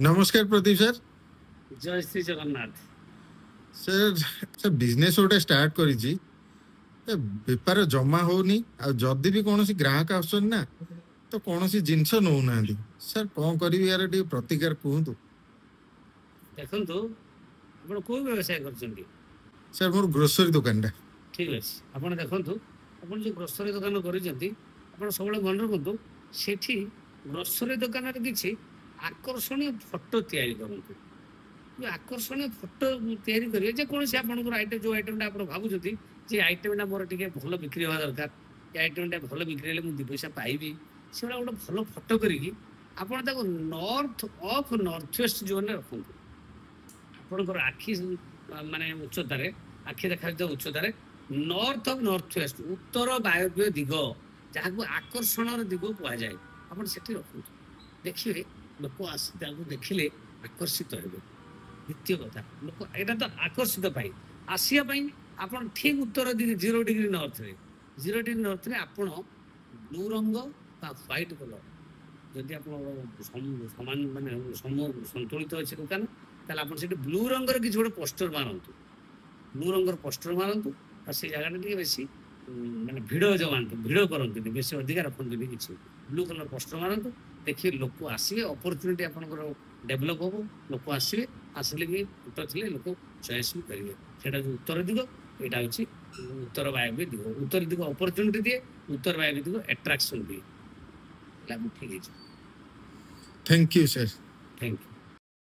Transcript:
नमस्कार प्रदीप सर। जय Shri Jagannath. Sir sir business गोटे स्टार्ट करिछि बेपार जमा होनी आ जदि भी कौन ग्राहक आसन ना तो कौन जिनस नौ ना सर कौन करी यार प्रतिकार कहतु। देखंतु आपण को व्यवसाय करछन्ती? सर मोर ग्रोसरी दुकान टा। ठीक अछि आपण देखंतु आपण जे ग्रोसरी दुकान करिसंती आपण सबले मन रखंतु सेठी ग्रोसरी दुकान रे किछि आकर्षणीय फोटो तयारी करंतु। जो आकर्षणीय फोटो तयारी करिए जे कोन से आपनकर आइटम जो आइटमटा आपण भाबुजती जे आइटमटा मोर टिके भलो बिक्री होवा दरकार ए आइटमटा भलो बिक्री हेले मु 2 पैसा पाइबी सेडा गोटे भलो फोटो करिकी आपण ताको north of north west zone रे रखंतु। आपणकर आखि माने उच्चतार आखि देखा उच्चतार नॉर्थ ऑफ नॉर्थ वेस्ट उत्तर वायव्य दिग जहाँ को आकर्षण दिग कह जाए आप रखु देखिए लोक आस देखिले आकर्षित हे। द्वितीय कथा लोक यहाँ तो आकर्षित पाई आसापी आप ठीक उत्तर दिग 0 डिग्री नॉर्थ रे 0 डिग्री नॉर्थ रे आप ब्लू रंग व्हाइट कलर जदि आप समान माने संतुलित अच्छे दुकान ताले आप ब्लू रंगर किसी गोटे पोस्टर मारतु ब्लू रंगर पोस्टर मारतु और से जगह टे बेसी माने भिड़ जमातु भिड़ करते बेसी अधिकार रखते किसी ब्लू कलर पोस्टर मारतु देखिए लोक आसवे अपरच्युनिटी आपंकर डेभलप हम लोक आसवे आसिले कि उत्तर थे लोक चॉइस भी करेंगे सेटा जो उत्तर दिग यहाँ हूँ उत्तर वायव्य दिग उत्तर दिग अपरच्युनिटी दिए उत्तर वायव्य दिग एट्राक्शन दिए ठीक है। Thank you sir. Thank you.